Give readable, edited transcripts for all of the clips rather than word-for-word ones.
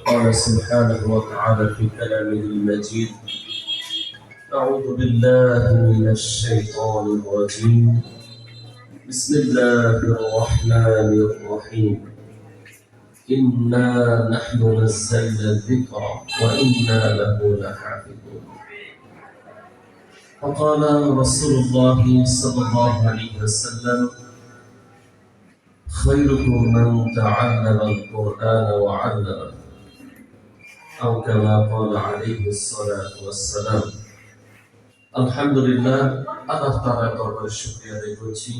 قال سبحانه وتعالى في كلامه المجيد: أعوذ بالله من الشيطان الرجيم. بسم الله الرحمن الرحيم. إنا نحن نزلنا الذكر وإنا له لحافظون. وقال رسول الله صلى الله عليه وسلم: خيركم من تعلم القرآن وعلمه، أو كما قال عليه الصلاة والسلام। আলহামদুলিল্লাহ, আল্লাহ তাআলার দরবারে শুকরিয়া আদায় করছি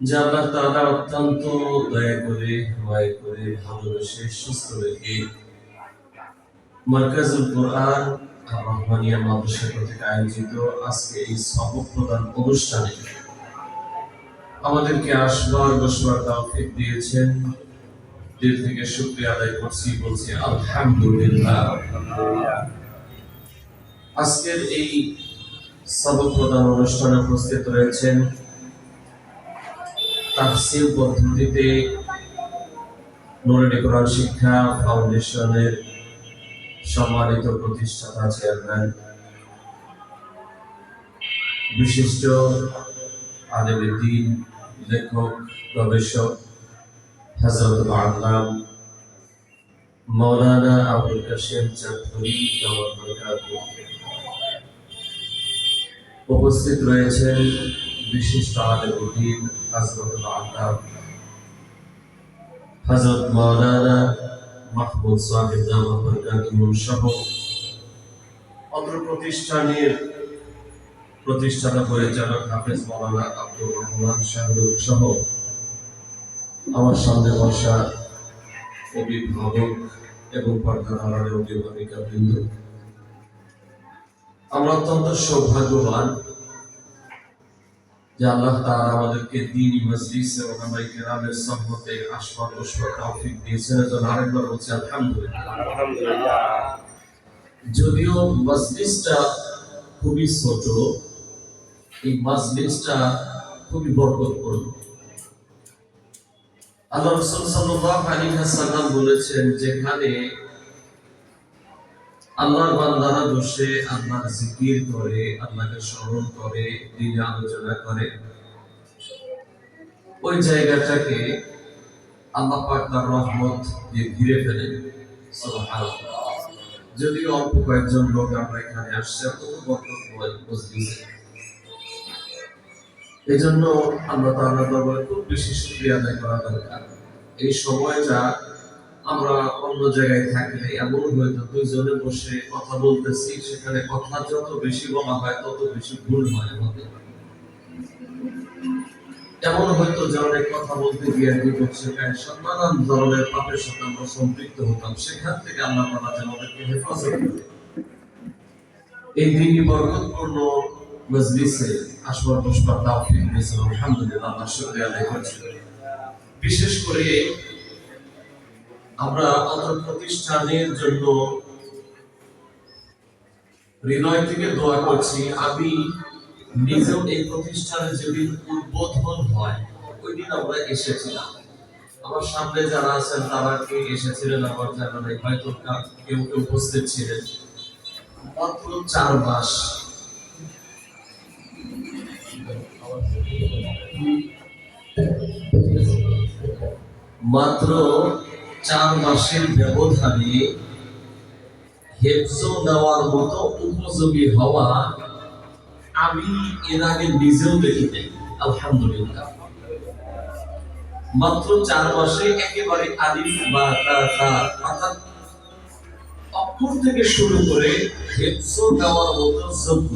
যে আল্লাহ তাআলা অত্যন্ত দয়া করে, মায়া করে, ভালোবেসে সুস্থ রেখে মারকাজুল কোরআন আর রহমানিয়া মাদ্রাসা কর্তৃক আয়োজিত আজকে এই সবক প্রদান অনুষ্ঠানে আমাদেরকে আসবার বসবার তৌফিক দিয়েছেন। দিল থেকে শুকরিয়া আদায় করছি, বলছি আলহামদুলিল্লাহ। আজকের এই সবক প্রদান অনুষ্ঠানে উপস্থিত রয়েছেন তাফসীর পদ্ধতিতে নুরানী কোরআন শিক্ষা ফাউন্ডেশনের সম্মানিত প্রতিষ্ঠাতা চেয়ারম্যান, বিশিষ্ট আলেমে দ্বীন, লেখক, গবেষক হযরত আল্লাম মাওলানা আবুল কাশেম চাঁদপুরি দাওয়াত বরকাতুহু। উপস্থিত রয়েছেন বিশিষ্ট আলেমে দ্বীন হযরত আল্লাম হযরত মাওলানা মাহমুদ সাহেব দাওয়াত বরকাতুহু সহ অত্র প্রতিষ্ঠানের প্রতিষ্ঠাতা পরিচালক হাফেজ মাওলানা আব্দুর রহমান শাহরুখ সহ আমার সামনে বসা অভিভাবক এবং পর্দার আড়ালে অভিভাবিকা বৃন্দ, আমরা অত্যন্ত সৌভাগ্যবান যে আল্লাহ তাআলা আমাদেরকে দ্বীনি মজলিস এবং ওলামায়ে কেরামের সুহবতে আসবার বসবার তৌফিক দিয়েছেন। এজন্য আরেকবার বলছি আলহামদুলিল্লাহ। যদিও মজলিসটা খুবই ছোট, এই মজলিসটা খুবই বরকতপূর্ণ। আল্লাহ রাসূল সাল্লাল্লাহু আলাইহি ওয়াসাল্লাম বলেছেন, যেখানে আল্লাহর বান্দারা বসে আল্লাহর জিকির করে, আল্লাহকে স্মরণ করে, দ্বীনের আলোচনা করে, ওই জায়গাটাকে আল্লাহ পাক তার রহমত দিয়ে ঘিরে ফেলেন। সুবহানাল্লাহ। যদি অল্প কয়েকজন লোক আমরা এখানে আসছে, অত বরকতময় মজলিসে, এজন্য আল্লাহ তাআলার দরবারে খুব বেশি শুকরিয়া আদায় করা দরকার। এই সময়টা আমরা অন্য জায়গায় থাকলে এমন হয়তো দুইজনে বসে কথা বলতেছি, সেখানে কথা যত বেশি বলা হয় তত বেশি ভুল হয় আমাদের। এমন হয়তো যে অনেক কথা বলতে গিয়ে নানান ধরনের পাপের সাথে আমরা সম্পৃক্ত হতাম। সেখান থেকে আল্লাহ তাআলা যেন আমাদেরকে হেফাজত করে এই দ্বীনি বরকতপূর্ণ মজলিসে আসবার বসবার তৌফিক দিয়েছেন। আলহামদুলিল্লাহ, আল্লাহর শুকরিয়া আদায় করছি। বিশেষ করে আমরা অত্র প্রতিষ্ঠানের জন্য হৃদয় থেকে দোয়া করছি। আমি নিজেও এই প্রতিষ্ঠানের যেদিন উদ্বোধন হয় ওই দিন আমরা এসেছিলাম। আমার সামনে যারা আছেন তারা কি এসেছিলেন, আমার জানা নেই, হয়তো কেউ কেউ উপস্থিত ছিলেন। মাত্র 4 মাস, মাত্র 4 মাসের ব্যবধানে হেফজ নেওয়ার মতো উপযোগী হওয়া আমি এর আগে নিজেও দেখিনি। আলহামদুলিল্লাহ, মাত্র 4 মাসে একেবারে আলিফ বা তা অর্থাৎ অক্ষর থেকে শুরু করে হেফজ নেওয়ার মতো যোগ্য